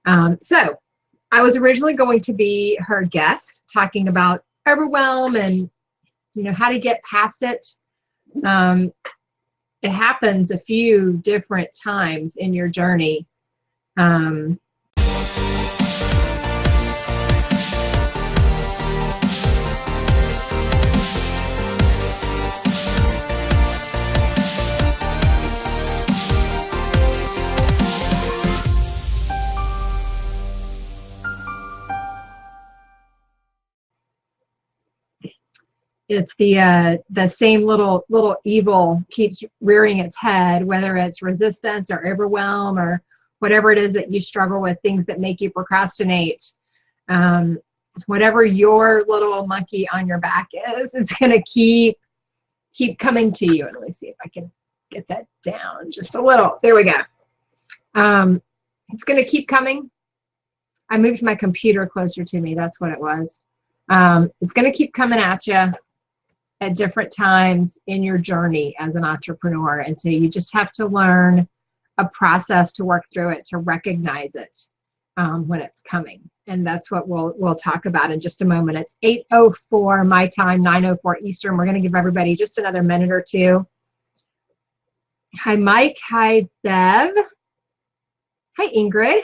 So I was originally going to be her guest, talking about overwhelm and how to get past it. It happens a few different times in your journey. It's the same little evil keeps rearing its head, whether it's resistance or overwhelm or whatever it is that you struggle with, things that make you procrastinate. Whatever your little monkey on your back is, it's going to keep coming to you. And let me see if I can get that down just a little. There we go. It's going to keep coming. I moved my computer closer to me. That's what it was. It's going to keep coming at you at different times in your journey as an entrepreneur. And so you just have to learn a process to work through it, to recognize it when it's coming. And that's what we'll talk about in just a moment. It's 8:04 my time, 9:04 Eastern. We're going to give everybody just another minute or two. Hi, Mike. Hi, Bev. Hi, Ingrid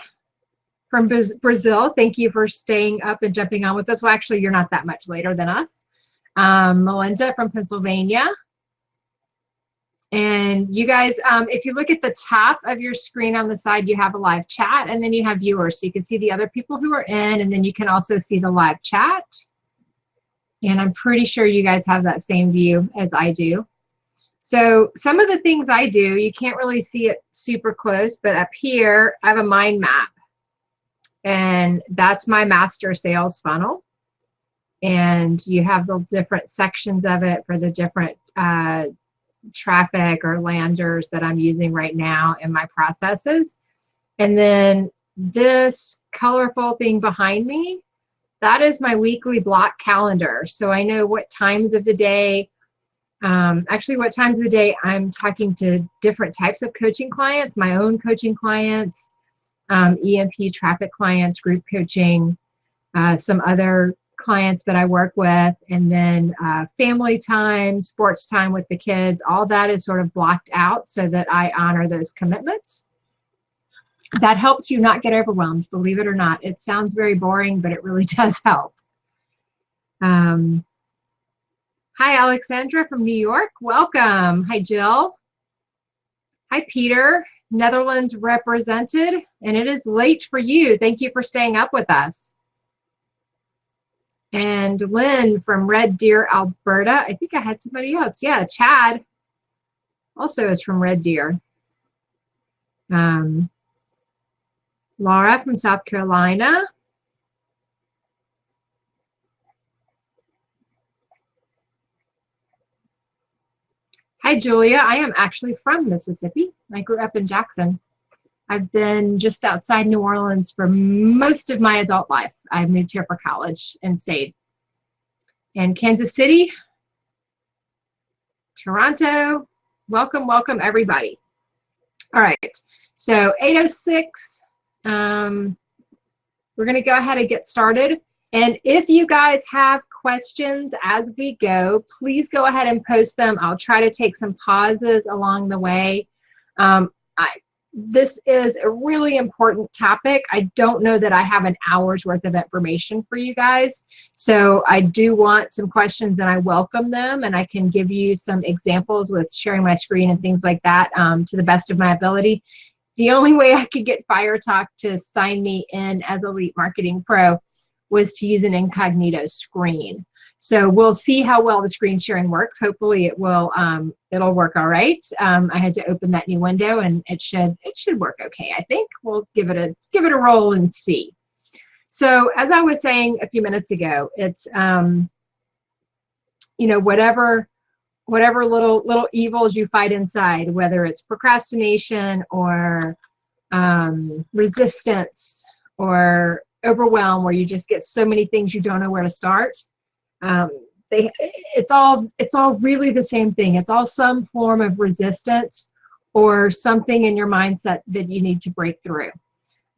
from Brazil. Thank you for staying up and jumping on with us. Well, actually, you're not that much later than us. Melinda from Pennsylvania. And you guys, if you look at the top of your screen on the side, you have a live chat, and then you have viewers. So you can see the other people who are in, and then you can also see the live chat. And I'm pretty sure you guys have that same view as I do. So some of the things I do, you can't really see it super close, but up here, I have a mind map. And that's my master sales funnel. And you have the different sections of it for the different traffic or landers that I'm using right now in my processes. And then this colorful thing behind me, that is my weekly block calendar. So I know what times of the day, what times of the day I'm talking to different types of coaching clients, my own coaching clients, EMP traffic clients, group coaching, some other clients that I work with, and then family time, sports time with the kids, all that is sort of blocked out so that I honor those commitments. That helps you not get overwhelmed, believe it or not. It sounds very boring, but it really does help. Hi, Alexandra from New York. Welcome. Hi, Jill. Hi, Peter. Netherlands represented, and it is late for you. Thank you for staying up with us. And Lynn from Red Deer, Alberta. I think I had somebody else. Yeah, Chad also is from Red Deer. Laura from South Carolina. Hi, Julia. I am actually from Mississippi. I grew up in Jackson. I've been just outside New Orleans for most of my adult life. I moved here for college and stayed. And Kansas City, Toronto, welcome, welcome everybody. All right, so 8:06, we're gonna go ahead and get started. And if you guys have questions as we go, please go ahead and post them. I'll try to take some pauses along the way. This is a really important topic. I don't know that I have an hour's worth of information for you guys. So I do want some questions, and I welcome them, and I can give you some examples with sharing my screen and things like that to the best of my ability. The only way I could get Fire Talk to sign me in as Elite Marketing Pro was to use an incognito screen. So we'll see how well the screen sharing works. Hopefully it will, it'll work all right. I had to open that new window, and it should work okay. I think we'll give it a roll and see. So as I was saying a few minutes ago, it's whatever little evils you fight inside, whether it's procrastination or resistance or overwhelm, where you just get so many things you don't know where to start. It's all really the same thing. It's all some form of resistance or something in your mindset that you need to break through.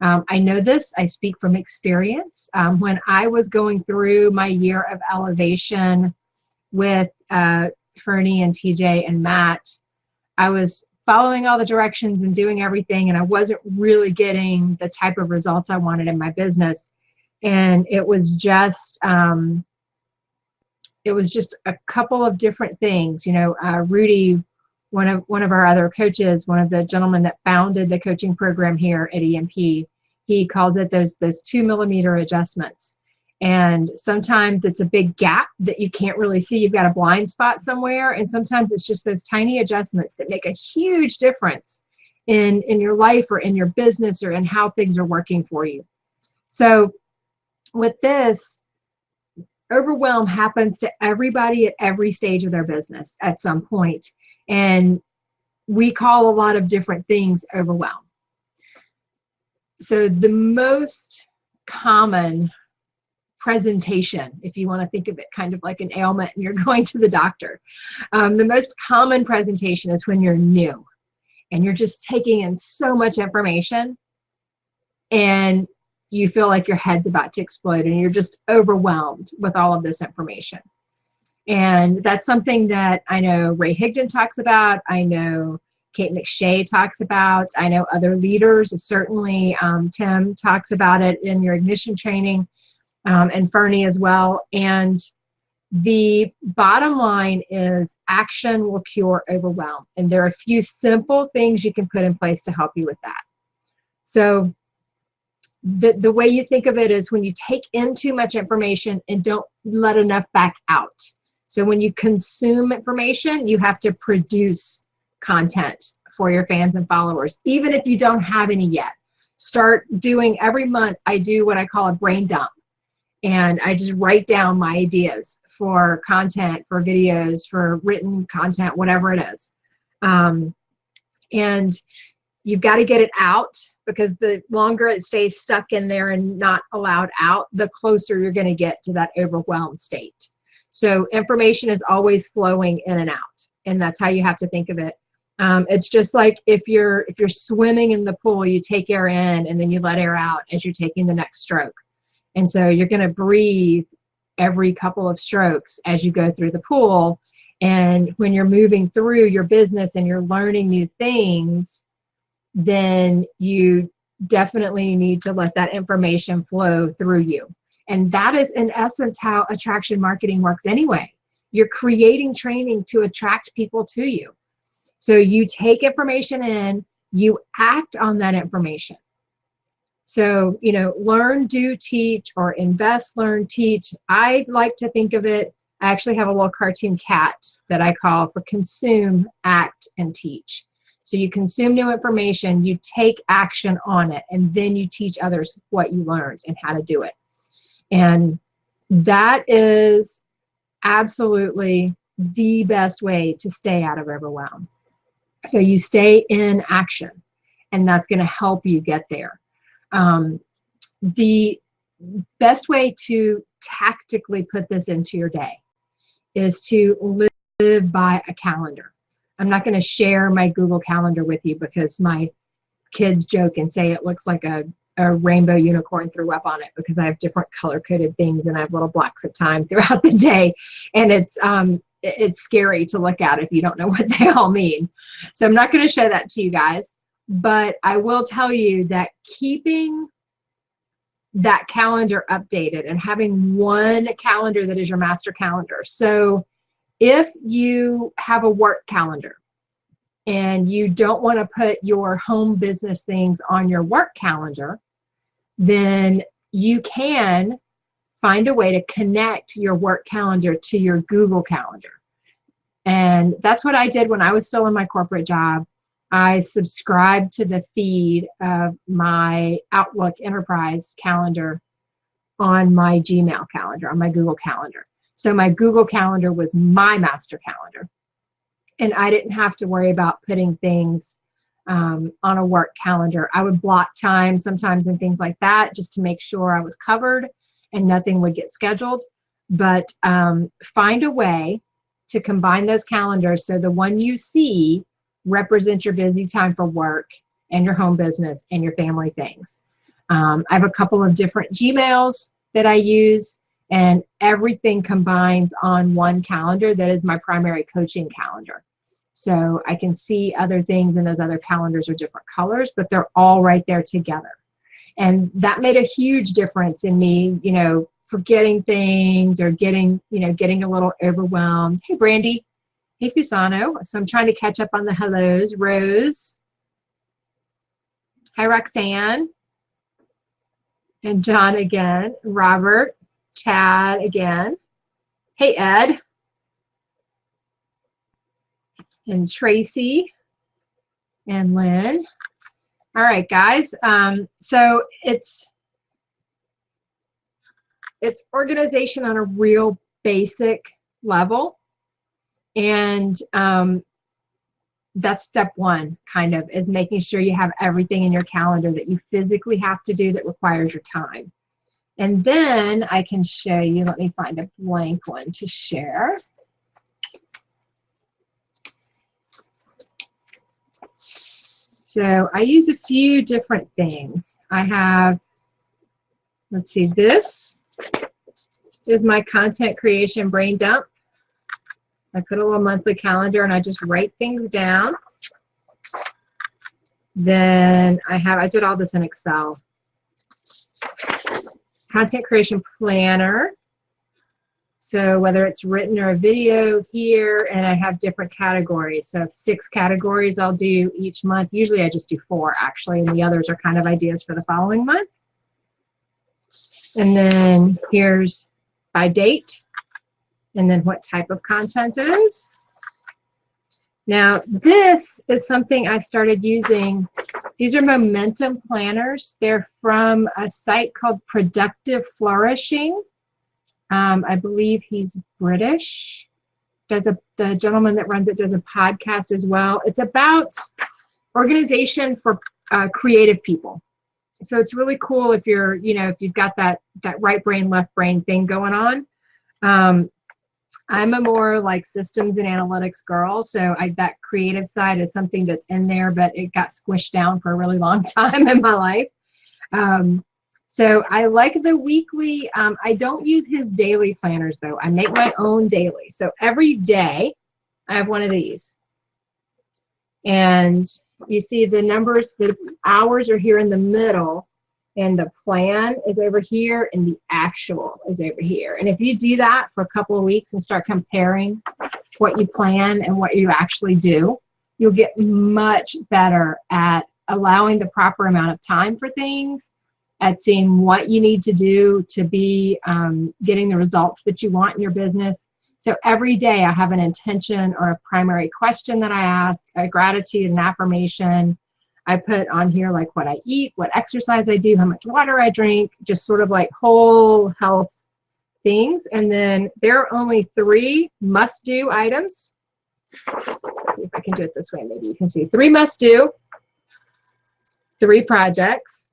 I know this, I speak from experience. When I was going through my year of elevation with Fernie and TJ and Matt, I was following all the directions and doing everything, and I wasn't really getting the type of results I wanted in my business. And it was just a couple of different things. You know, Rudy, one of our other coaches, one of the gentlemen that founded the coaching program here at EMP, he calls it those 2 millimeter adjustments. And sometimes it's a big gap that you can't really see. You've got a blind spot somewhere. And sometimes it's just those tiny adjustments that make a huge difference in your life or in your business or in how things are working for you. So with this, overwhelm happens to everybody at every stage of their business at some point. And we call a lot of different things overwhelm. So the most common presentation, if you want to think of it kind of like an ailment and you're going to the doctor, the most common presentation is when you're new and you're just taking in so much information and you feel like your head's about to explode and you're just overwhelmed with all of this information. And that's something that I know Ray Higdon talks about. I know Kate McShay talks about. I know other leaders, certainly Tim talks about it in your ignition training, and Fernie as well. And the bottom line is action will cure overwhelm. And there are a few simple things you can put in place to help you with that. So the way you think of it is when you take in too much information and don't let enough back out. So when you consume information, you have to produce content for your fans and followers, even if you don't have any yet. Start doing, every month I do what I call a brain dump. And I just write down my ideas for content, for videos, for written content, whatever it is. And you've got to get it out, because the longer it stays stuck in there and not allowed out, the closer you're going to get to that overwhelmed state. So information is always flowing in and out, and that's how you have to think of it. It's just like if you're swimming in the pool, you take air in and then you let air out as you're taking the next stroke. And so you're going to breathe every couple of strokes as you go through the pool. And when you're moving through your business and you're learning new things, then you definitely need to let that information flow through you. And that is in essence how attraction marketing works anyway. You're creating training to attract people to you. So you take information in, you act on that information. So, you know, learn, do, teach, or invest, learn, teach. I like to think of it, I actually have a little cartoon cat that I call for consume, act, and teach. So you consume new information, you take action on it, and then you teach others what you learned and how to do it. And that is absolutely the best way to stay out of overwhelm. So you stay in action, and that's going to help you get there. The best way to tactically put this into your day is to live by a calendar. I'm not going to share my Google Calendar with you because my kids joke and say it looks like a rainbow unicorn threw up on it, because I have different color-coded things and I have little blocks of time throughout the day, and it's scary to look at if you don't know what they all mean. So I'm not going to show that to you guys, but I will tell you that keeping that calendar updated and having one calendar that is your master calendar. So if you have a work calendar and you don't want to put your home business things on your work calendar, then you can find a way to connect your work calendar to your Google Calendar. And that's what I did when I was still in my corporate job. I subscribed to the feed of my Outlook Enterprise calendar on my Gmail calendar, on my Google Calendar. So my Google Calendar was my master calendar. And I didn't have to worry about putting things on a work calendar. I would block time sometimes and things like that just to make sure I was covered and nothing would get scheduled. But find a way to combine those calendars so the one you see represents your busy time for work and your home business and your family things. I have a couple of different Gmails that I use, and everything combines on one calendar that is my primary coaching calendar. So I can see other things, and those other calendars are different colors, but they're all right there together. And that made a huge difference in me, you know, forgetting things or getting a little overwhelmed. Hey, Brandy. Hey, Fusano. So I'm trying to catch up on the hellos. Rose. Hi, Roxanne. And John again. Robert. Chad again. Hey, Ed. And Tracy. And Lynn. All right, guys. So it's organization on a real basic level. And that's step one, kind of, is making sure you have everything in your calendar that you physically have to do that requires your time. And then I can show you, let me find a blank one to share. So I use a few different things. I have, let's see, this is my content creation brain dump. I put a little monthly calendar and I just write things down. Then I did all this in Excel. Content creation planner. So whether it's written or a video here, and I have different categories. So I have 6 categories I'll do each month. Usually I just do 4 actually, and the others are kind of ideas for the following month. And then here's by date, and then what type of content it is. Now this is something I started using. These are momentum planners. They're from a site called Productive Flourishing. I believe he's British. The gentleman that runs it does a podcast as well. It's about organization for creative people. So it's really cool if you're, if you've got that right brain, left brain thing going on. I'm a more like systems and analytics girl, so that creative side is something that's in there, but it got squished down for a really long time in my life. So I like the weekly. I don't use his daily planners though. I make my own daily. So every day I have one of these. And you see the numbers, the hours are here in the middle, and the plan is over here, and the actual is over here. And if you do that for a couple of weeks and start comparing what you plan and what you actually do, you'll get much better at allowing the proper amount of time for things, at seeing what you need to do to be getting the results that you want in your business. So every day I have an intention or a primary question that I ask, a gratitude and affirmation. I put on here like what I eat, what exercise I do, how much water I drink, just sort of like whole health things. And then there are only 3 must-do items. Let's see if I can do it this way. Maybe you can see 3 must-do, 3 projects,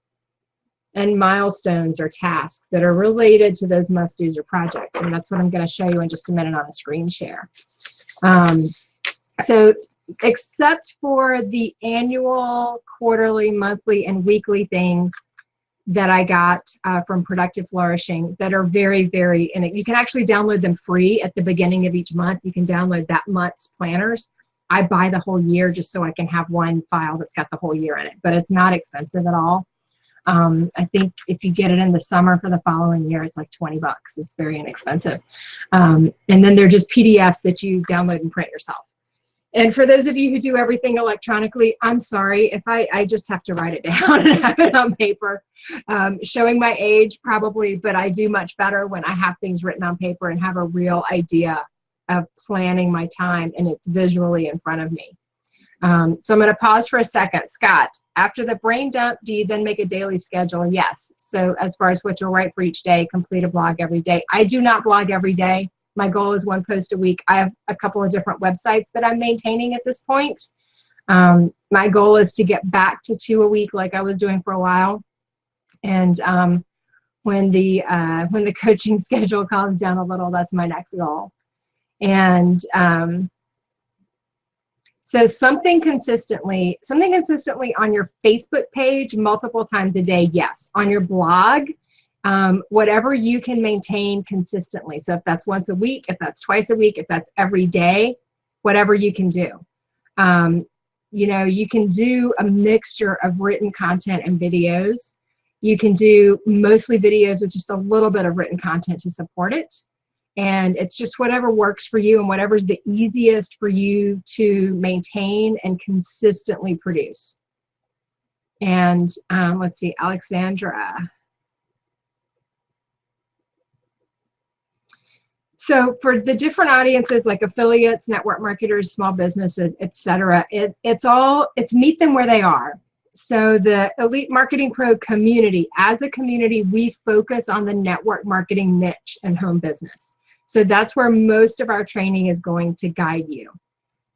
and milestones or tasks that are related to those must-dos or projects. And that's what I'm going to show you in just a minute on a screen share. So except for the annual, quarterly, monthly, and weekly things that I got from Productive Flourishing that are very, very, and you can actually download them free at the beginning of each month. You can download that month's planners. I buy the whole year just so I can have one file that's got the whole year in it, but it's not expensive at all. I think if you get it in the summer for the following year, it's like $20. It's very inexpensive. And then they're just PDFs that you download and print yourself. And for those of you who do everything electronically, I'm sorry if I just have to write it down and have it on paper. Showing my age probably, but I do much better when I have things written on paper and have a real idea of planning my time, and it's visually in front of me. So I'm going to pause for a second. Scott, after the brain dump, do you then make a daily schedule? Yes. So as far as what you'll write for each day, complete a blog every day. I do not blog every day. My goal is 1 post a week. I have a couple of different websites that I'm maintaining at this point. My goal is to get back to 2 a week like I was doing for a while. And when the coaching schedule calms down a little, that's my next goal. And So something consistently on your Facebook page multiple times a day, yes. On your blog, whatever you can maintain consistently. So if that's once a week, if that's twice a week, if that's every day, whatever you can do. You know, you can do a mixture of written content and videos. You can do mostly videos with just a little bit of written content to support it. And it's just whatever works for you and whatever's the easiest for you to maintain and consistently produce. And let's see, Alexandra. So for the different audiences like affiliates, network marketers, small businesses, etc., it's meet them where they are. So the Elite Marketing Pro community, as a community, we focus on the network marketing niche and home business. So that's where most of our training is going to guide you.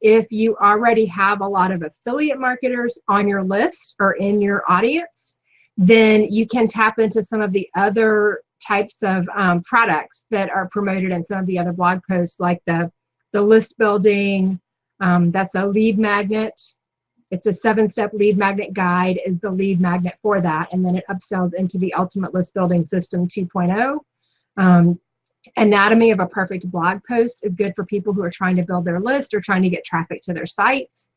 If you already have a lot of affiliate marketers on your list or in your audience, then you can tap into some of the other types of products that are promoted in some of the other blog posts, like the list building. That's a lead magnet. It's a 7-step lead magnet guide is the lead magnet for that. And then it upsells into the Ultimate List Building System 2.0. Anatomy of a Perfect Blog Post is good for people who are trying to build their list or trying to get traffic to their sites.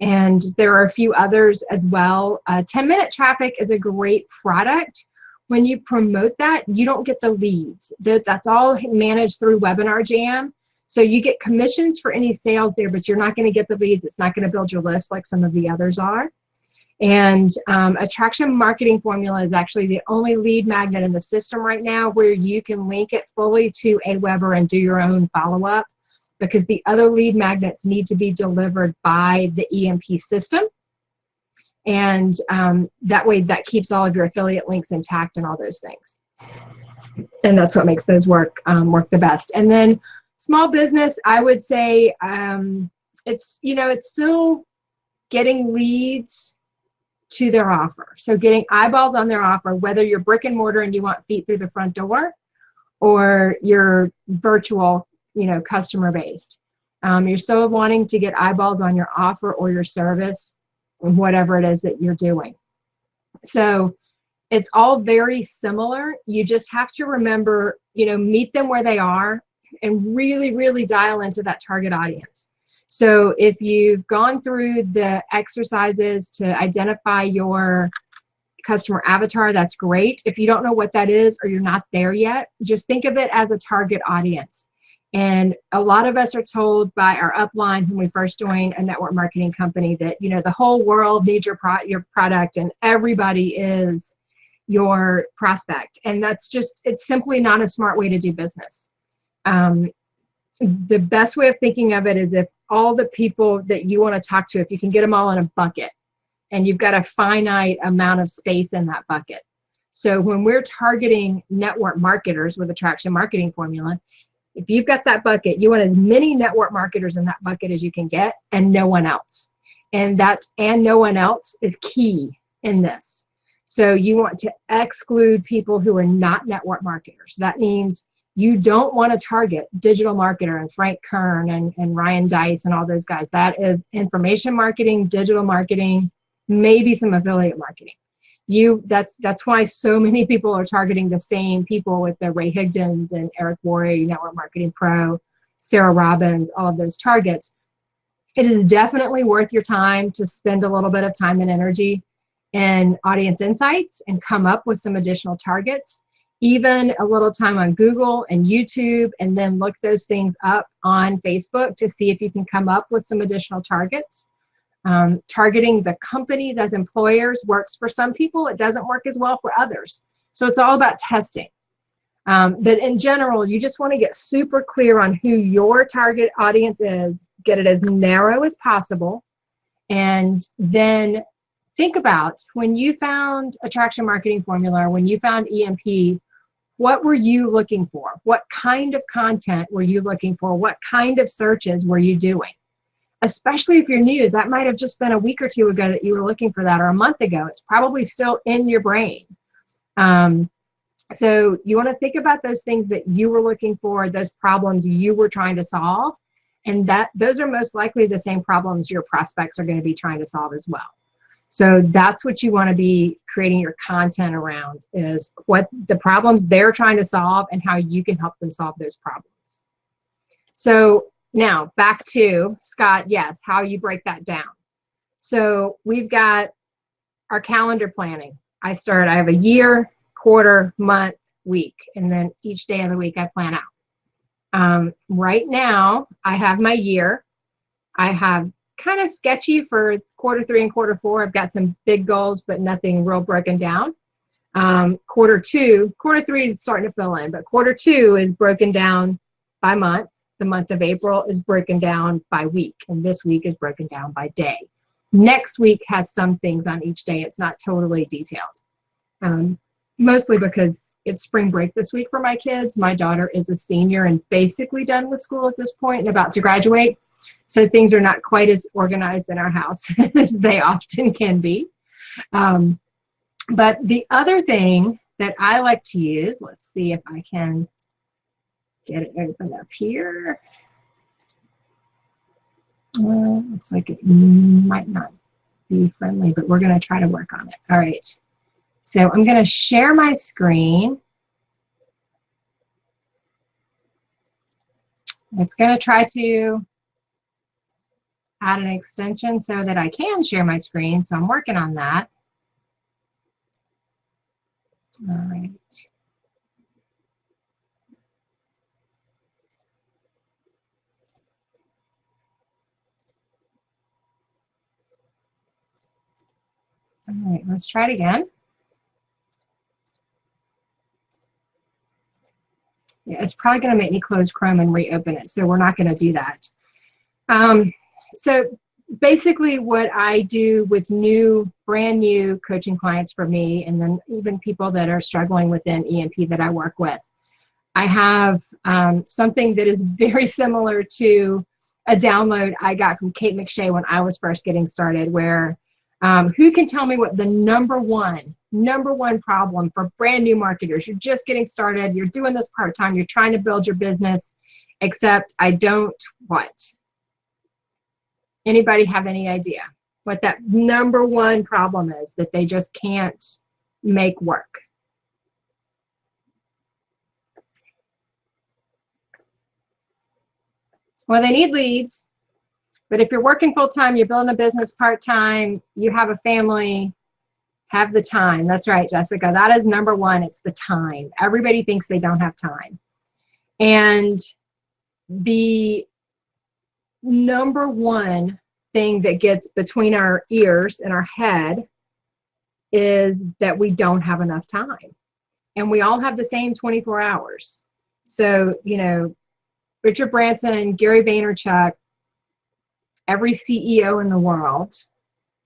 And there are a few others as well. 10-minute traffic is a great product. When you promote that, you don't get the leads. That's all managed through Webinar Jam. So you get commissions for any sales there, but you're not going to get the leads. It's not going to build your list like some of the others are. And Attraction Marketing Formula is actually the only lead magnet in the system right now where you can link it fully to Aweber and do your own follow-up, because the other lead magnets need to be delivered by the EMP system. And that way that keeps all of your affiliate links intact and all those things. And that's what makes those work the best. And then small business, I would say it's still getting leads to their offer. So getting eyeballs on their offer, whether you're brick and mortar and you want feet through the front door, or you're virtual, customer based. You're still wanting to get eyeballs on your offer or your service, whatever it is that you're doing. So it's all very similar. You just have to remember, meet them where they are and really, really dial into that target audience. So if you've gone through the exercises to identify your customer avatar, that's great. If you don't know what that is or you're not there yet, just think of it as a target audience. And a lot of us are told by our upline when we first join a network marketing company that, the whole world needs your product and everybody is your prospect. And that's it's simply not a smart way to do business. The best way of thinking of it is if all the people that you want to talk to, if you can get them all in a bucket and you've got a finite amount of space in that bucket. So when we're targeting network marketers with Attraction Marketing Formula, if you've got that bucket, you want as many network marketers in that bucket as you can get and no one else. And no one else is key in this. So you want to exclude people who are not network marketers. That means you don't want to target digital marketer and Frank Kern and Ryan Dice and all those guys. That is information marketing, digital marketing, maybe some affiliate marketing. That's why so many people are targeting the same people with the Ray Higdons and Eric Worre, Network Marketing Pro, Sarah Robbins, all of those targets. It is definitely worth your time to spend a little bit of time and energy in audience insights and come up with some additional targets. Even a little time on Google and YouTube, and then look those things up on Facebook to see if you can come up with some additional targets. Targeting the companies as employers works for some people. It doesn't work as well for others. So it's all about testing. But in general, you just want to get super clear on who your target audience is, get it as narrow as possible, and then think about when you found Attraction Marketing Formula, when you found EMP, what were you looking for? What kind of content were you looking for? What kind of searches were you doing? Especially if you're new, that might have just been a week or two ago that you were looking for that, or a month ago. It's probably still in your brain. So you want to think about those things that you were looking for, those problems you were trying to solve, And those are most likely the same problems your prospects are going to be trying to solve as well. So that's what you want to be creating your content around, is what the problems they're trying to solve and how you can help them solve those problems. So now back to Scott, yes, how you break that down. So we've got our calendar planning. I have a year, quarter, month, week, and then each day of the week I plan out. Right now I have my year. I have kind of sketchy for quarter 3 and quarter 4. I've got some big goals, but nothing real broken down. Quarter 3 is starting to fill in, but quarter 2 is broken down by month. The month of April is broken down by week, and this week is broken down by day. Next week has some things on each day. It's not totally detailed, mostly because it's spring break this week for my kids. My daughter is a senior and basically done with school at this point and about to graduate. So things are not quite as organized in our house as they often can be. But the other thing that I like to use, let's see if I can get it open up here. Well, looks like it might not be friendly, but we're going to try to work on it. All right. So I'm going to share my screen. It's going to try to add an extension so that I can share my screen. So I'm working on that. All right. All right, let's try it again. Yeah, it's probably going to make me close Chrome and reopen it, so we're not going to do that. So basically what I do with brand new coaching clients for me, and then even people that are struggling within EMP that I work with, I have something that is very similar to a download I got from Kate McShay when I was first getting started, where who can tell me what the number one problem for brand new marketers? You're just getting started, you're doing this part-time, you're trying to build your business, except I don't what? Anybody have any idea what that number one problem is that they just can't make work? Well, they need leads, but if you're working full-time, you're building a business part-time, you have a family, have the time. That's right, Jessica. That is number one. It's the time. Everybody thinks they don't have time. And the number one thing that gets between our ears and our head is that we don't have enough time. And we all have the same 24 hours. So, you know, Richard Branson, Gary Vaynerchuk, every CEO in the world,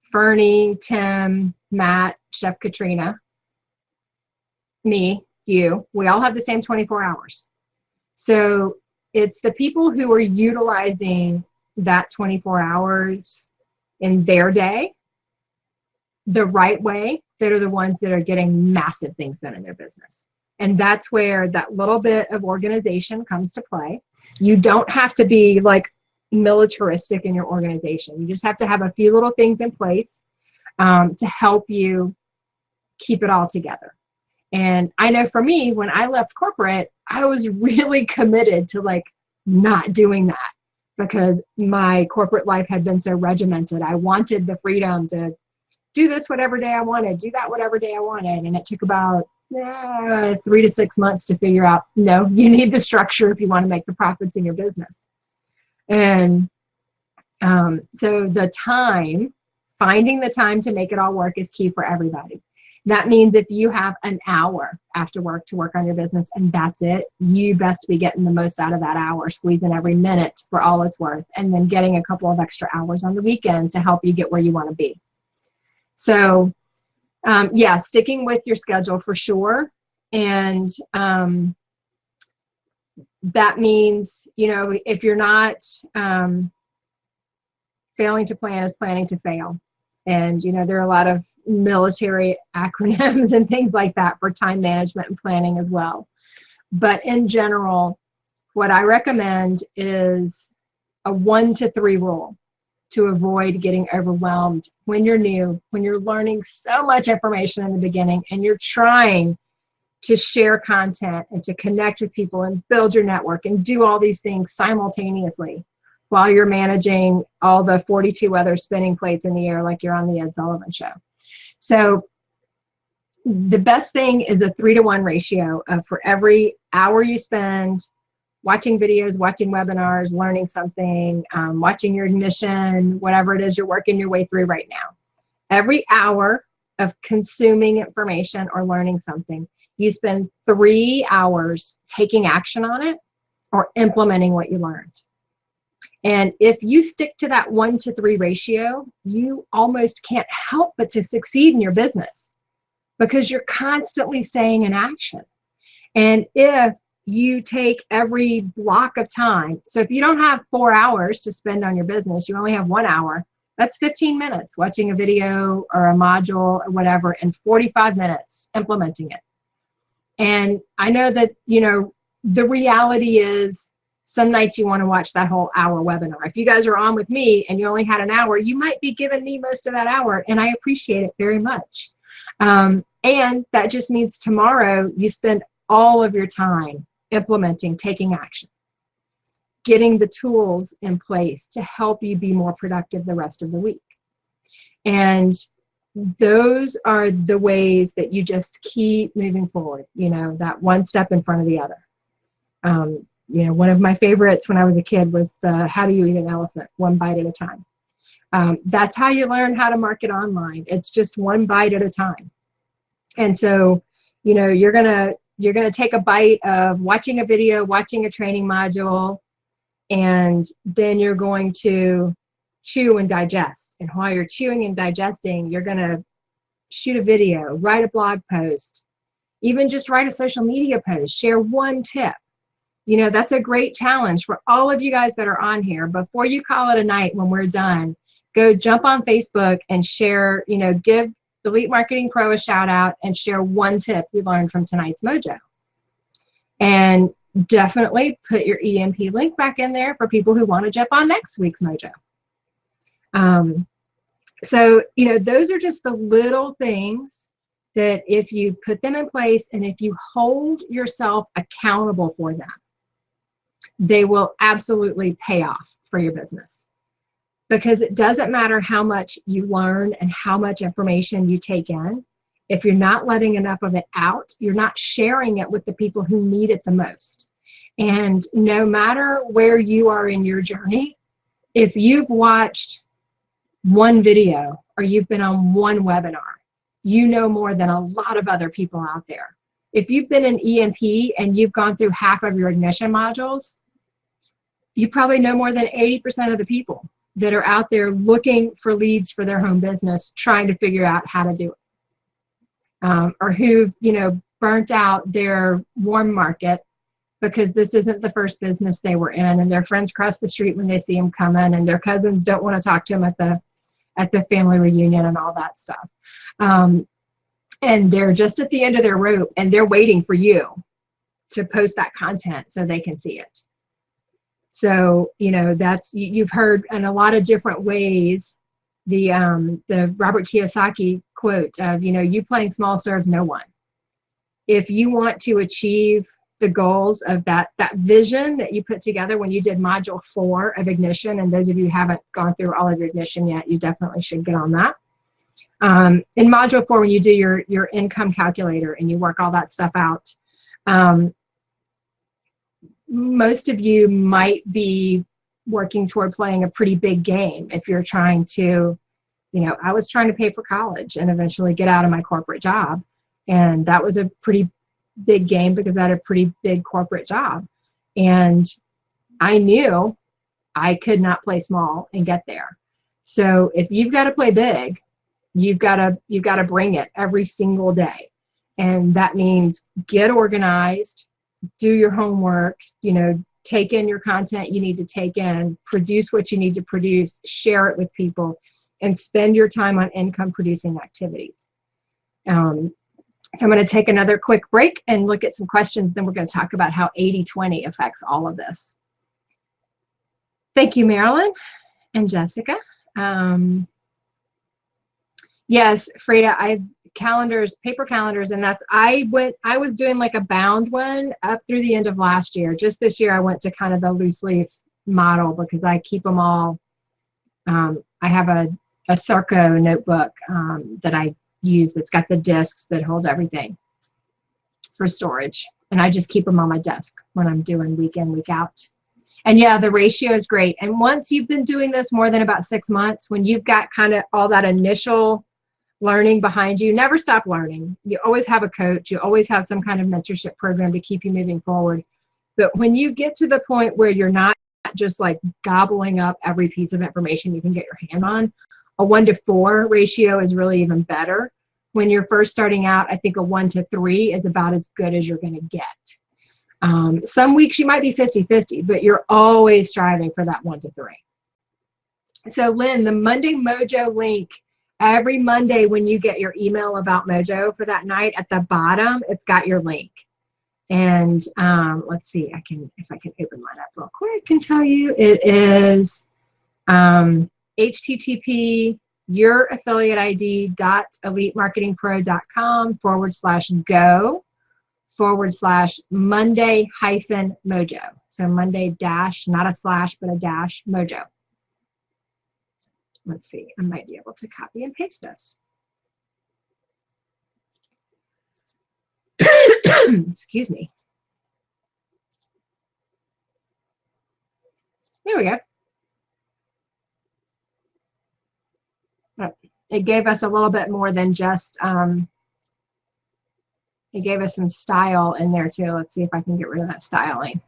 Fernie, Tim, Matt, Chef Katrina, me, you, we all have the same 24 hours. So it's the people who are utilizing that 24 hours in their day the right way that are the ones that are getting massive things done in their business. And that's where that little bit of organization comes to play. You don't have to be like militaristic in your organization. You just have to have a few little things in place to help you keep it all together. And I know for me, when I left corporate, I was really committed to like not doing that because my corporate life had been so regimented. I wanted the freedom to do this whatever day I wanted, do that whatever day I wanted. And it took about 3 to 6 months to figure out, no, you need the structure if you want to make the profits in your business. And so the time, finding the time to make it all work is key for everybody. That means if you have an hour after work to work on your business and that's it, you best be getting the most out of that hour, squeezing every minute for all it's worth, and then getting a couple of extra hours on the weekend to help you get where you want to be. So yeah, sticking with your schedule for sure. And that means, you know, if you're not failing to plan is planning to fail. And, you know, there are a lot of military acronyms and things like that for time management and planning as well. But in general, what I recommend is a 1 to 3 rule to avoid getting overwhelmed when you're new, when you're learning so much information in the beginning and you're trying to share content and to connect with people and build your network and do all these things simultaneously while you're managing all the 42 other spinning plates in the air like you're on the Ed Sullivan Show. So the best thing is a 3-to-1 ratio of for every hour you spend watching videos, watching webinars, learning something, watching your ignition, whatever it is you're working your way through right now. Every hour of consuming information or learning something, you spend 3 hours taking action on it or implementing what you learned. And if you stick to that 1 to 3 ratio, you almost can't help but to succeed in your business because you're constantly staying in action. And if you take every block of time, so if you don't have 4 hours to spend on your business, you only have 1 hour, that's 15 minutes watching a video or a module or whatever, and 45 minutes implementing it. And I know that, you know, the reality is some nights you want to watch that whole hour webinar. If you guys are on with me and you only had an hour, you might be giving me most of that hour, and I appreciate it very much. And that just means tomorrow you spend all of your time implementing, taking action, getting the tools in place to help you be more productive the rest of the week. And those are the ways that you just keep moving forward, you know, that one step in front of the other. You know, one of my favorites when I was a kid was the how do you eat an elephant, one bite at a time. That's how you learn how to market online. It's just one bite at a time. And so, you know, you're gonna take a bite of watching a video, watching a training module, and then you're going to chew and digest. And while you're chewing and digesting, you're gonna shoot a video, write a blog post, even just write a social media post, share one tip. You know, that's a great challenge for all of you guys that are on here. Before you call it a night when we're done, go jump on Facebook and share, you know, give Elite Marketing Pro a shout out and share one tip you learned from tonight's Mojo. And definitely put your EMP link back in there for people who want to jump on next week's Mojo. So, you know, those are just the little things that if you put them in place and if you hold yourself accountable for them, they will absolutely pay off for your business. Because it doesn't matter how much you learn and how much information you take in. If you're not letting enough of it out, you're not sharing it with the people who need it the most. And no matter where you are in your journey, if you've watched one video or you've been on one webinar, you know more than a lot of other people out there. If you've been in EMP and you've gone through half of your ignition modules, you probably know more than 80% of the people that are out there looking for leads for their home business, trying to figure out how to do it. Or who've, you know, burnt out their warm market because this isn't the first business they were in, and their friends cross the street when they see them coming, and their cousins don't want to talk to them at the family reunion and all that stuff. And they're just at the end of their rope, and they're waiting for you to post that content so they can see it. So, you know, that's, you've heard in a lot of different ways the Robert Kiyosaki quote of, you know, you playing small serves no one. If you want to achieve the goals of that vision that you put together when you did module 4 of ignition, and those of you who haven't gone through all of your ignition yet, you definitely should get on that. In module 4, when you do your income calculator and you work all that stuff out, most of you might be working toward playing a pretty big game if you're trying to, you know, I was trying to pay for college and eventually get out of my corporate job. And that was a pretty big game because I had a pretty big corporate job. And I knew I could not play small and get there. So if you've got to play big, you've got to bring it every single day. And that means get organized, do your homework, you know, take in your content you need to take in, produce what you need to produce, share it with people, and spend your time on income producing activities. So I'm going to take another quick break and look at some questions. Then we're going to talk about how 80-20 affects all of this. Thank you, Marilyn and Jessica. Yes, Frida, I calendars, paper calendars, and that's I was doing like a bound one up through the end of last year. Just this year I went to kind of the loose leaf model because I keep them all. I have a Sarco notebook that I use that's got the discs that hold everything for storage, and I just keep them on my desk when I'm doing week in, week out. And yeah, the ratio is great. And once you've been doing this more than about 6 months, when you've got kind of all that initial learning behind you, never stop learning. You always have a coach. You always have some kind of mentorship program to keep you moving forward. But when you get to the point where you're not just like gobbling up every piece of information you can get your hand on, a 1-to-4 ratio is really even better. When you're first starting out, I think a 1-to-3 is about as good as you're going to get. Some weeks you might be 50-50, but you're always striving for that 1-to-3. So Lynn, the Monday Mojo link, every Monday when you get your email about Mojo for that night, at the bottom, it's got your link. And let's see, if I can open mine up real quick and tell you, it is http youraffiliateid.elitemarketingpro.com/go/Monday-Mojo. So Monday dash, not a slash, but a dash Mojo. Let's see, I might be able to copy and paste this. Excuse me. There we go. It gave us a little bit more than just, it gave us some style in there too. Let's see if I can get rid of that styling.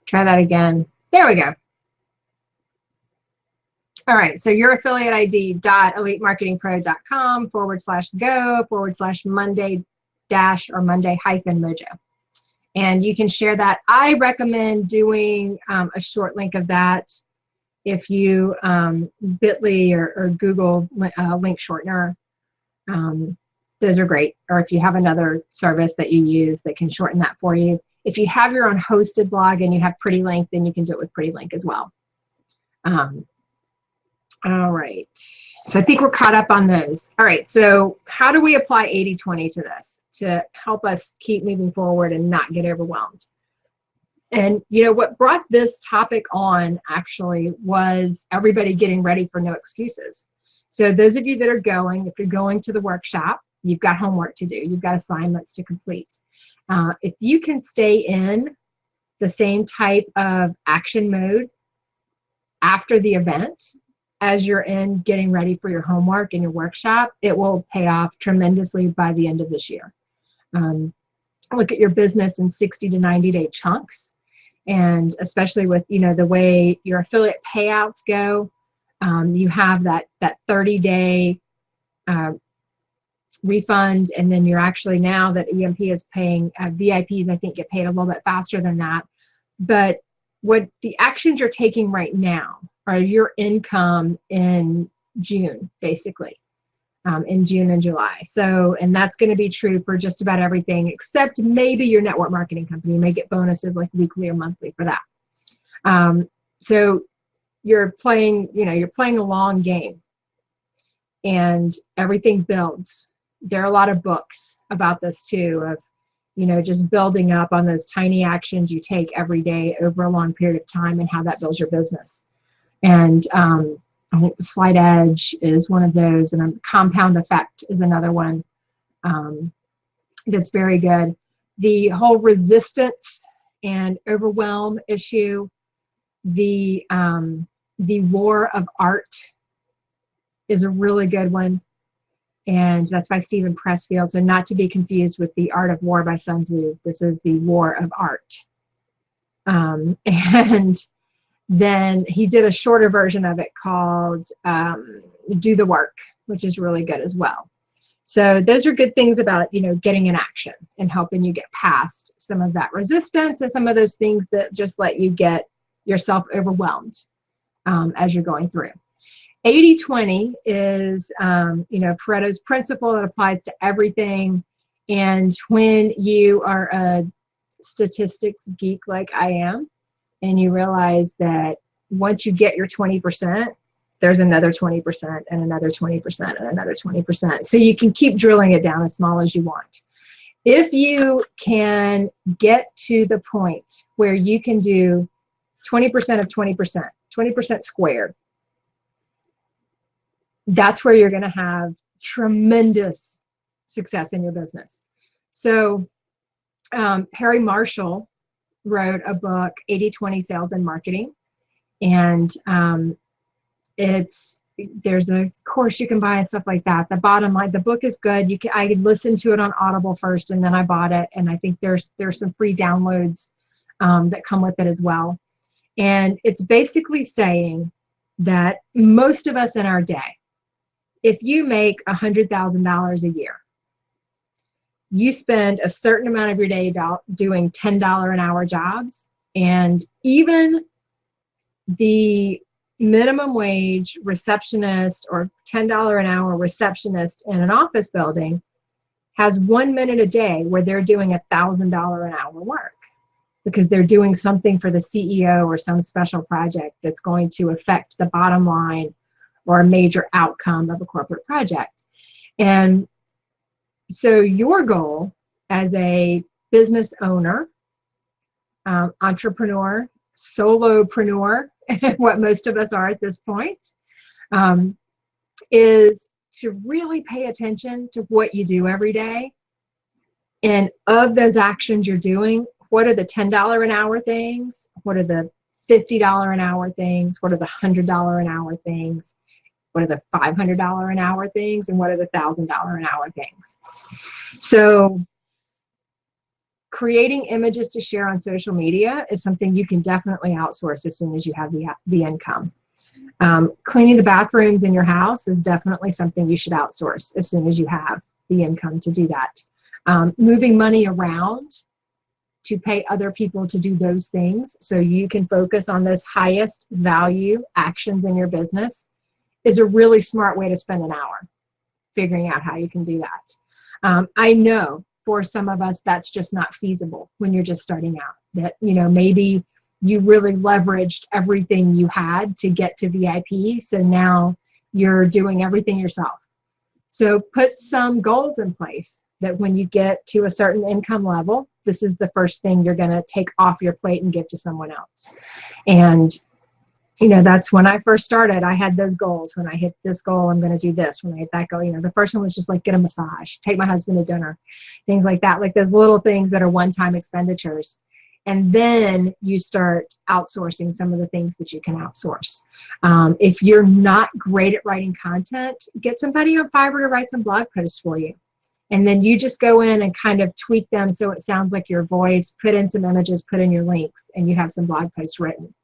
Try that again. There we go. All right, so youraffiliateid.elitemarketingpro.com/go/Monday- or Monday-Mojo. And you can share that. I recommend doing a short link of that if you bit.ly or Google link shortener. Those are great. Or if you have another service that you use that can shorten that for you. If you have your own hosted blog and you have Pretty Link, then you can do it with Pretty Link as well. All right, so I think we're caught up on those. All right, so how do we apply 80-20 to this to help us keep moving forward and not get overwhelmed? And you know what brought this topic on actually was everybody getting ready for No Excuses. So those of you that are going, if you're going to the workshop, you've got homework to do, you've got assignments to complete. If you can stay in the same type of action mode after the event as you're in getting ready for your homework and your workshop, it will pay off tremendously by the end of this year. Look at your business in 60 to 90-day chunks, and especially with the way your affiliate payouts go, you have that 30-day refund, and then you're actually, now that EMP is paying, VIPs I think get paid a little bit faster than that. But what the actions you're taking right now are your income in June, basically, in June and July. So, and that's going to be true for just about everything, except maybe your network marketing company. You may get bonuses like weekly or monthly for that. So you're playing, you're playing a long game, and everything builds. There are a lot of books about this too, of just building up on those tiny actions you take every day over a long period of time and how that builds your business. And I think the Slight Edge is one of those, and Compound Effect is another one that's very good. The whole resistance and overwhelm issue, the War of Art is a really good one, and that's by Stephen Pressfield. So not to be confused with The Art of War by Sun Tzu. This is the War of Art. And then he did a shorter version of it called Do the Work, which is really good as well. So those are good things about, getting in action and helping you get past some of that resistance and some of those things that just let you get yourself overwhelmed as you're going through. 80-20 is, Pareto's principle that applies to everything. And when you are statistics geek like I am, and you realize that once you get your 20%, there's another 20% and another 20% and another 20%. So you can keep drilling it down as small as you want. If you can get to the point where you can do 20% of 20%, 20% squared, that's where you're going to have tremendous success in your business. So Harry Marshall wrote a book, 80-20 Sales and Marketing. And there's a course you can buy and stuff like that. The bottom line, the book is good. I listened to it on Audible first, and then I bought it. And I think there's some free downloads that come with it as well. And it's basically saying that most of us in our day, if you make $100,000 a year, you spend a certain amount of your day doing $10 an hour jobs, and even the minimum wage receptionist or $10 an hour receptionist in an office building has 1 minute a day where they're doing $1,000 an hour work because they're doing something for the CEO or some special project that's going to affect the bottom line or a major outcome of a corporate project. And so your goal as a business owner, entrepreneur, solopreneur, what most of us are at this point, is to really pay attention to what you do every day. And of those actions you're doing, what are the $10 an hour things? What are the $50 an hour things? What are the $100 an hour things? What are the $500 an hour things? And what are the $1,000 an hour things? So creating images to share on social media is something you can definitely outsource as soon as you have the income. Cleaning the bathrooms in your house is definitely something you should outsource as soon as you have the income to do that. Moving money around to pay other people to do those things so you can focus on those highest value actions in your business is a really smart way to spend an hour figuring out how you can do that. I know for some of us that's just not feasible when you're just starting out, that maybe you really leveraged everything you had to get to VIP, so now you're doing everything yourself. So put some goals in place that when you get to a certain income level, this is the first thing you're going to take off your plate and give to someone else. And that's when I first started. I had those goals. When I hit this goal, I'm going to do this. When I hit that goal, the first one was just like get a massage, take my husband to dinner, things like that, like those little things that are one-time expenditures. And then you start outsourcing some of the things that you can outsource. If you're not great at writing content, get somebody on Fiverr to write some blog posts for you. And then you just go in and kind of tweak them so it sounds like your voice, put in some images, put in your links, and you have some blog posts written.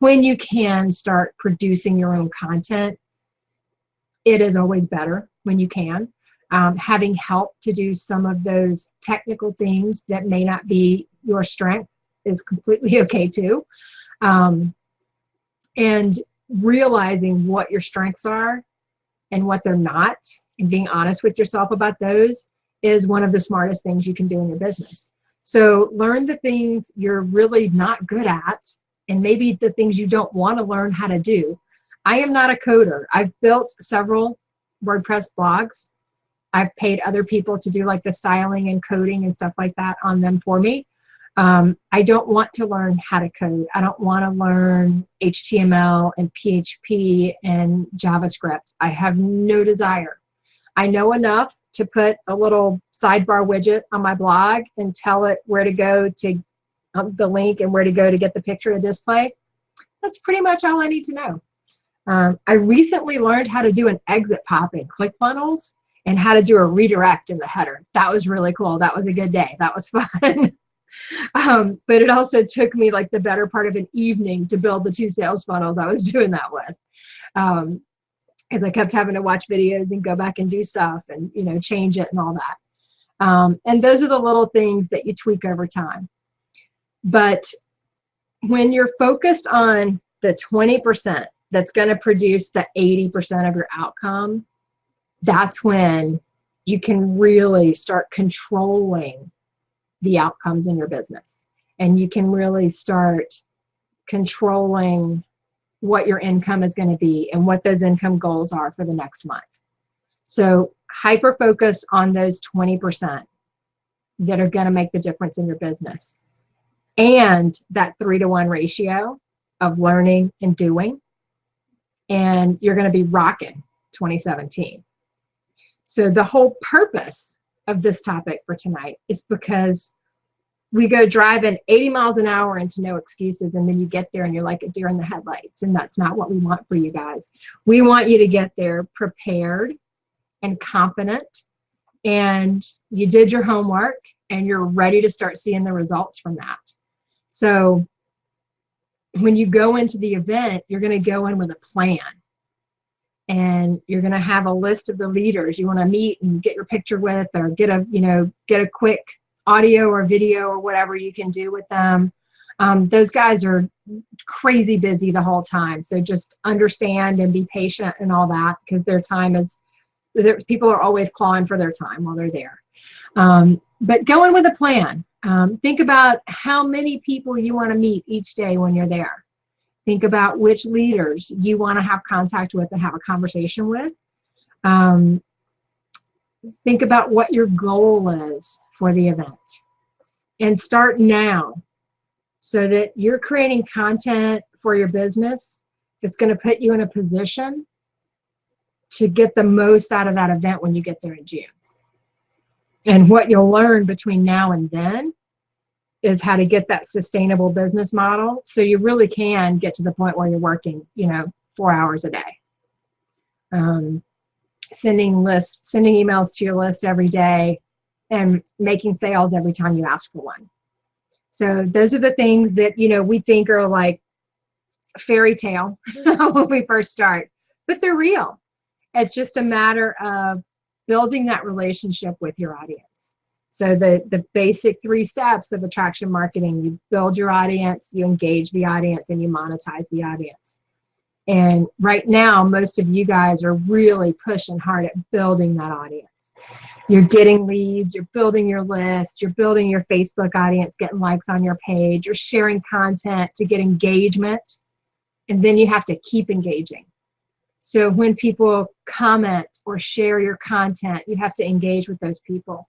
When you can start producing your own content, it is always better when you can. Having help to do some of those technical things that may not be your strength is completely okay too. And realizing what your strengths are and what they're not, and being honest with yourself about those, is one of the smartest things you can do in your business. So learn the things you're really not good at, and maybe the things you don't want to learn how to do. I am not a coder. I've built several WordPress blogs. I've paid other people to do like the styling and coding and stuff like that on them for me. I don't want to learn how to code. I don't want to learn HTML and PHP and JavaScript. I have no desire. I know enough to put a little sidebar widget on my blog and tell it where to go to the link and where to go to get the picture to display. That's pretty much all I need to know. I recently learned how to do an exit pop in ClickFunnels and how to do a redirect in the header. That was really cool. That was a good day. That was fun. But it also took me like the better part of an evening to build the 2 sales funnels I was doing that with. Because I kept having to watch videos and go back and do stuff and change it and all that. And those are the little things that you tweak over time. But when you're focused on the 20% that's going to produce the 80% of your outcome, that's when you can really start controlling the outcomes in your business. And you can really start controlling what your income is going to be and what those income goals are for the next month. So hyper focus on those 20% that are going to make the difference in your business. And that 3-to-1 ratio of learning and doing. And you're going to be rocking 2017. So the whole purpose of this topic for tonight is because we go driving 80 miles an hour into no excuses, and then you get there and you're like a deer in the headlights, and that's not what we want for you guys. We want you to get there prepared and competent, and you did your homework and you're ready to start seeing the results from that. So when you go into the event, you're going to go in with a plan, and you're going to have a list of the leaders you want to meet and get your picture with, or get a quick audio or video or whatever you can do with them. Those guys are crazy busy the whole time. So just understand and be patient and all that, because their time is, people are always clawing for their time while they're there. But go in with a plan. Think about how many people you want to meet each day when you're there. Think about which leaders you want to have contact with and have a conversation with. Think about what your goal is for the event, and start now so that you're creating content for your business that's going to put you in a position to get the most out of that event when you get there in June. And what you'll learn between now and then is how to get that sustainable business model, so you really can get to the point where you're working, 4 hours a day. Sending emails to your list every day, and making sales every time you ask for one. So those are the things that, we think are like fairy tale when we first start, but they're real. It's just a matter of building that relationship with your audience. So the basic 3 steps of attraction marketing: you build your audience, you engage the audience, and you monetize the audience. And right now, most of you guys are really pushing hard at building that audience. You're getting leads, you're building your list, you're building your Facebook audience, getting likes on your page, you're sharing content to get engagement, and then you have to keep engaging. So when people comment or share your content, you have to engage with those people.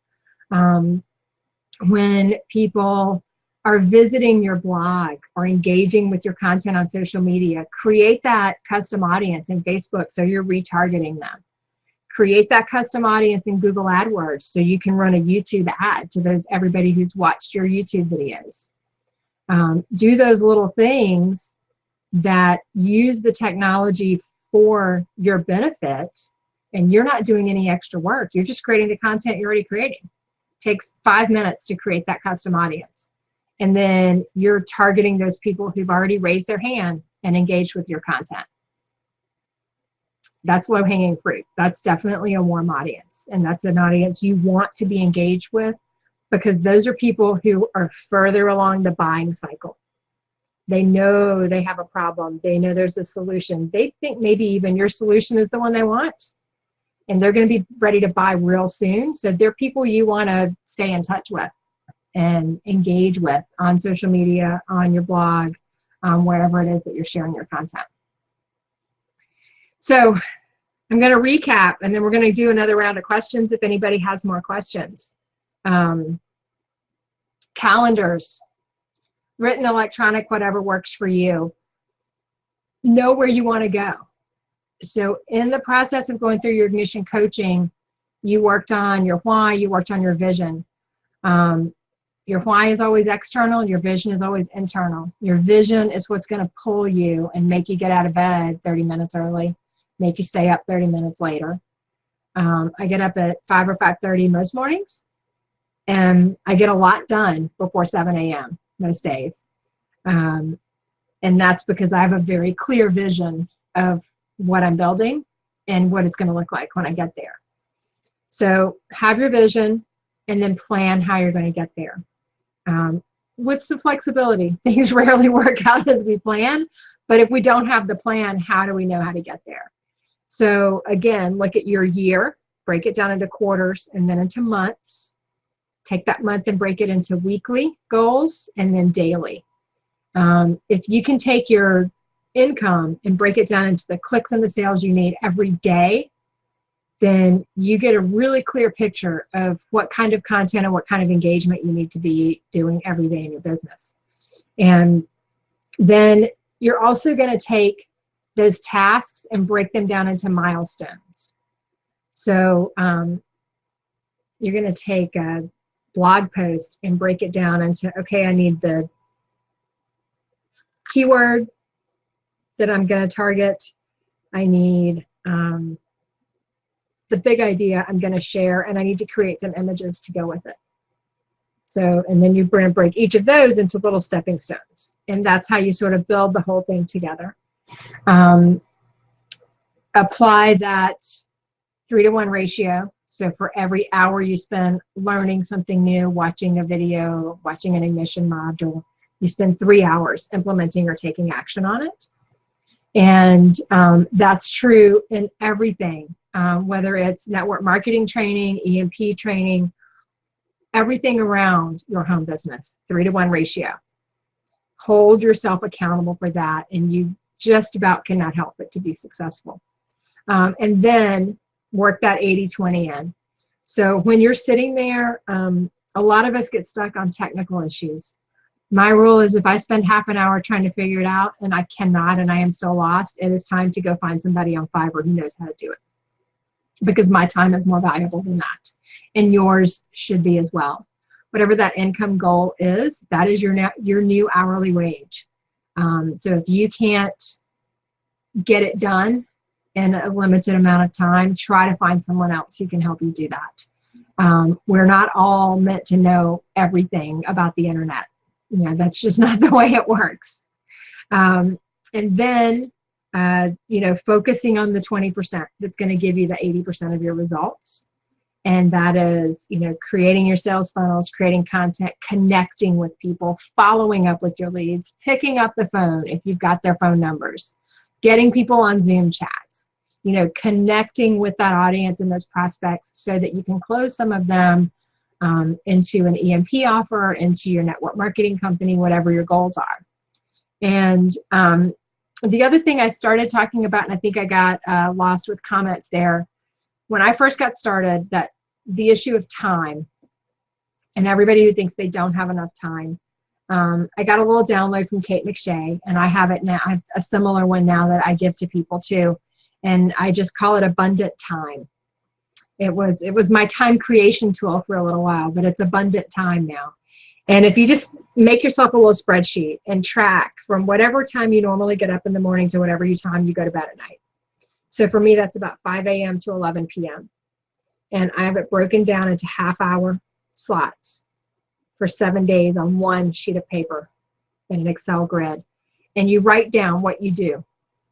When people are visiting your blog or engaging with your content on social media, create that custom audience in Facebook so you're retargeting them. Create that custom audience in Google AdWords so you can run a YouTube ad to everybody who's watched your YouTube videos. Do those little things that use the technology for your benefit, and you're not doing any extra work. You're just creating the content you're already creating. It takes 5 minutes to create that custom audience. And then you're targeting those people who've already raised their hand and engaged with your content. That's low-hanging fruit. That's definitely a warm audience. And that's an audience you want to be engaged with, because those are people who are further along the buying cycle. They know they have a problem. They know there's a solution. They think maybe even your solution is the one they want. And they're going to be ready to buy real soon. So they're people you want to stay in touch with and engage with on social media, on your blog, wherever it is that you're sharing your content. So I'm going to recap, and then we're going to do another round of questions if anybody has more questions. Calendars, written, electronic, whatever works for you. Know where you want to go. So in the process of going through your ignition coaching, you worked on your why, you worked on your vision. Your why is always external, your vision is always internal. Your vision is what's going to pull you and make you get out of bed 30 minutes early, make you stay up 30 minutes later. I get up at 5 or 5:30 most mornings, and I get a lot done before 7 a.m. most days. And that's because I have a very clear vision of what I'm building and what it's going to look like when I get there. So have your vision and then plan how you're going to get there. With some flexibility, things rarely work out as we plan, but if we don't have the plan, how do we know how to get there? So again, look at your year, break it down into quarters and then into months, take that month and break it into weekly goals and then daily. If you can take your income and break it down into the clicks and the sales you need every day, then you get a really clear picture of what kind of content and what kind of engagement you need to be doing every day in your business. And then you're also going to take those tasks and break them down into milestones. So you're going to take a blog post and break it down into, okay, I need the keyword that I'm going to target. I need the big idea I'm going to share, and I need to create some images to go with it. So, and then you're going to break each of those into little stepping stones. And that's how you sort of build the whole thing together. Apply that 3-to-1 ratio. So for every hour you spend learning something new, watching a video, watching an ignition module, you spend 3 hours implementing or taking action on it. And that's true in everything, whether it's network marketing training, EMP training, everything around your home business, 3-to-1 ratio. Hold yourself accountable for that, and you just about cannot help it to be successful. And then work that 80-20 in. So when you're sitting there, a lot of us get stuck on technical issues. My rule is if I spend half an hour trying to figure it out and I cannot and I am still lost, it is time to go find somebody on Fiverr who knows how to do it. Because my time is more valuable than that. And yours should be as well. Whatever that income goal is, that is your new hourly wage. So if you can't get it done in a limited amount of time, try to find someone else who can help you do that. We're not all meant to know everything about the internet. You know, that's just not the way it works. And then, you know, focusing on the 20% that's going to give you the 80% of your results. And that is, you know, creating your sales funnels, creating content, connecting with people, following up with your leads, picking up the phone if you've got their phone numbers, getting people on Zoom chats, you know, connecting with that audience and those prospects so that you can close some of them into an EMP offer, into your network marketing company, whatever your goals are. And the other thing I started talking about, and I think I got lost with comments there, when I first got started, that the issue of time, and everybody who thinks they don't have enough time. I got a little download from Kate McShay, and I have it now. I have a similar one now that I give to people too, and I just call it abundant time. It was my time creation tool for a little while, but it's abundant time now. And if you just make yourself a little spreadsheet and track from whatever time you normally get up in the morning to whatever time you go to bed at night. So for me, that's about 5 a.m. to 11 p.m. And I have it broken down into half-hour slots for 7 days on one sheet of paper in an Excel grid. And you write down what you do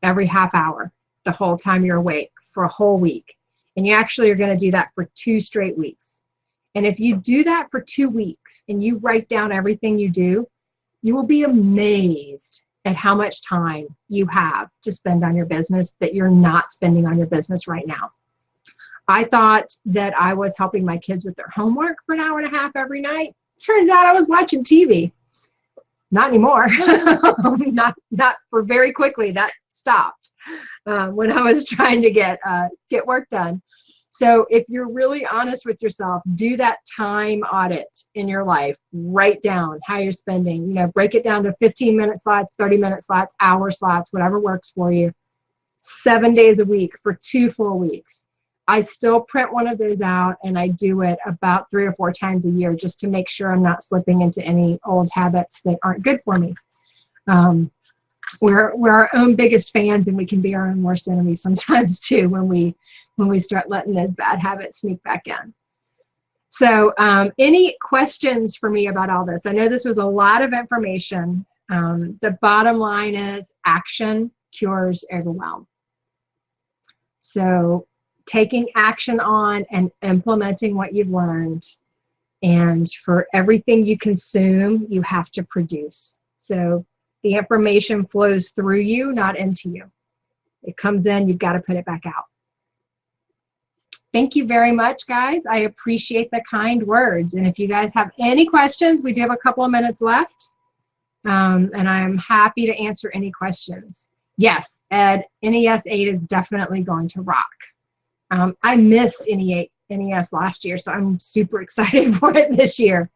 every half hour, the whole time you're awake for a whole week. And you actually are going to do that for 2 straight weeks. And if you do that for 2 weeks and you write down everything you do, you will be amazed at how much time you have to spend on your business that you're not spending on your business right now. I thought that I was helping my kids with their homework for an hour and a half every night. Turns out I was watching TV. Not anymore. not for very quickly. That stopped when I was trying to get work done. So if you're really honest with yourself, do that time audit in your life. Write down how you're spending. You know, break it down to 15-minute slots, 30-minute slots, hour slots, whatever works for you. 7 days a week for 2 full weeks. I still print one of those out, and I do it about 3 or 4 times a year just to make sure I'm not slipping into any old habits that aren't good for me. We're our own biggest fans, and we can be our own worst enemies sometimes too when we start letting those bad habits sneak back in. So any questions for me about all this? I know this was a lot of information. The bottom line is action cures overwhelm. So taking action on and implementing what you've learned. And for everything you consume, you have to produce. So the information flows through you, not into you. It comes in, you've got to put it back out. Thank you very much, guys. I appreciate the kind words. And if you guys have any questions, we do have a couple of minutes left. And I'm happy to answer any questions. Yes, Ed, NES 8 is definitely going to rock. I missed NES last year, so I'm super excited for it this year.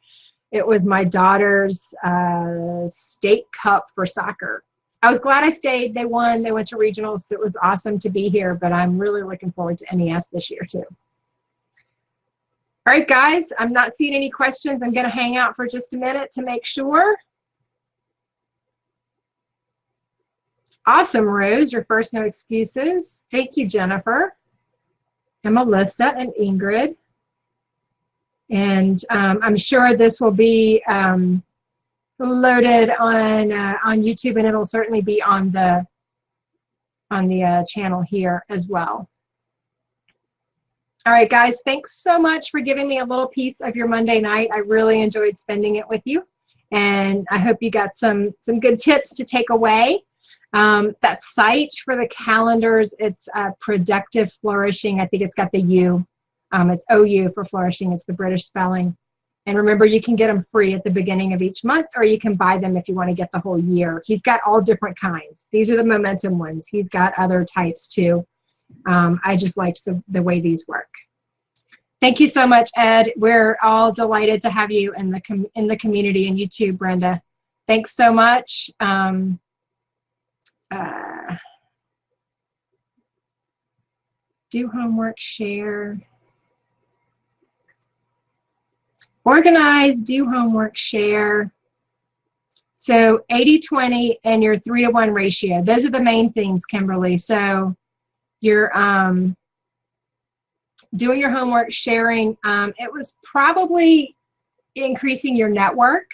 It was my daughter's state cup for soccer. I was glad I stayed. They won. They went to regionals, so it was awesome to be here, but I'm really looking forward to NES this year, too. All right, guys, I'm not seeing any questions. I'm going to hang out for just a minute to make sure. Awesome, Rose. Your first no excuses. Thank you, Jennifer, and Melissa, and Ingrid. And I'm sure this will be loaded on YouTube, and it'll certainly be on the channel here as well. All right, guys, thanks so much for giving me a little piece of your Monday night. I really enjoyed spending it with you, and I hope you got some good tips to take away. That site for the calendars, it's Productive Flourishing. I think it's got the U. It's OU for flourishing. It's the British spelling. And remember, you can get them free at the beginning of each month, or you can buy them if you want to get the whole year. He's got all different kinds. These are the momentum ones. He's got other types too. I just liked the way these work. Thank you so much, Ed. We're all delighted to have you in the community, and you too, Brenda. Thanks so much. Do homework, share. Organize, do homework, share. So 80-20 and your 3-to-1 ratio. Those are the main things, Kimberly. So you're doing your homework, sharing. It was probably increasing your network,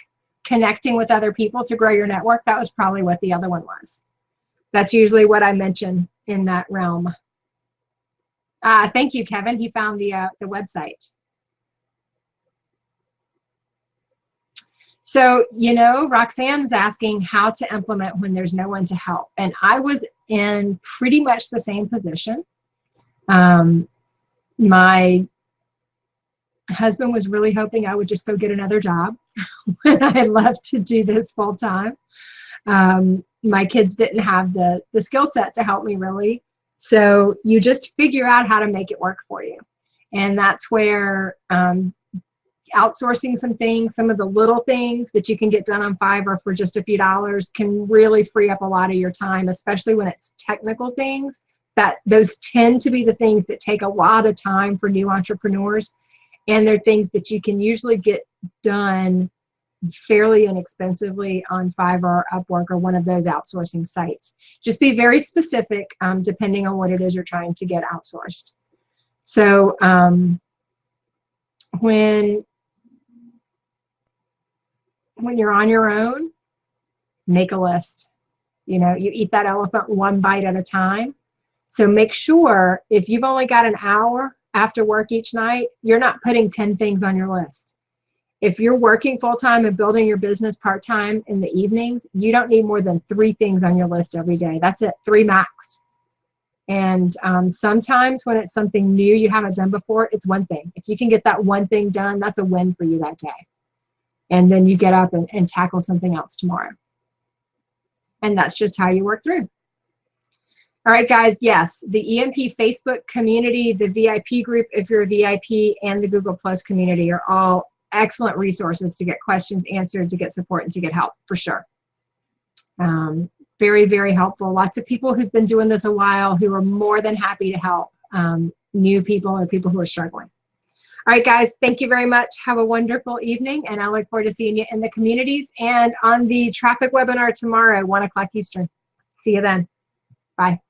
connecting with other people to grow your network. That was probably what the other one was. That's usually what I mention in that realm. Thank you, Kevin. He found the website. So, you know, Roxanne's asking how to implement when there's no one to help. And I was in pretty much the same position. My husband was really hoping I would just go get another job when I left to do this full time. My kids didn't have the skill set to help me really. So you just figure out how to make it work for you. And that's where outsourcing some things, some of the little things that you can get done on Fiverr for just a few dollars can really free up a lot of your time, especially when it's technical things. That those tend to be the things that take a lot of time for new entrepreneurs. And they're things that you can usually get done fairly inexpensively on Fiverr or Upwork or one of those outsourcing sites. Just be very specific depending on what it is you're trying to get outsourced. So when you're on your own, make a list. You know, you eat that elephant one bite at a time. So make sure if you've only got an hour after work each night, you're not putting 10 things on your list. If you're working full-time and building your business part-time in the evenings, you don't need more than 3 things on your list every day. That's it, 3 max. And sometimes when it's something new you haven't done before, it's 1 thing. If you can get that 1 thing done, that's a win for you that day. And then you get up and tackle something else tomorrow. And that's just how you work through. All right, guys, yes, the EMP Facebook community, the VIP group, if you're a VIP, and the Google Plus community are all excellent resources to get questions answered, to get support, and to get help, for sure. Very, very helpful. Lots of people who've been doing this a while who are more than happy to help new people or people who are struggling. All right, guys, thank you very much. Have a wonderful evening, and I look forward to seeing you in the communities and on the traffic webinar tomorrow, 1 o'clock Eastern. See you then. Bye.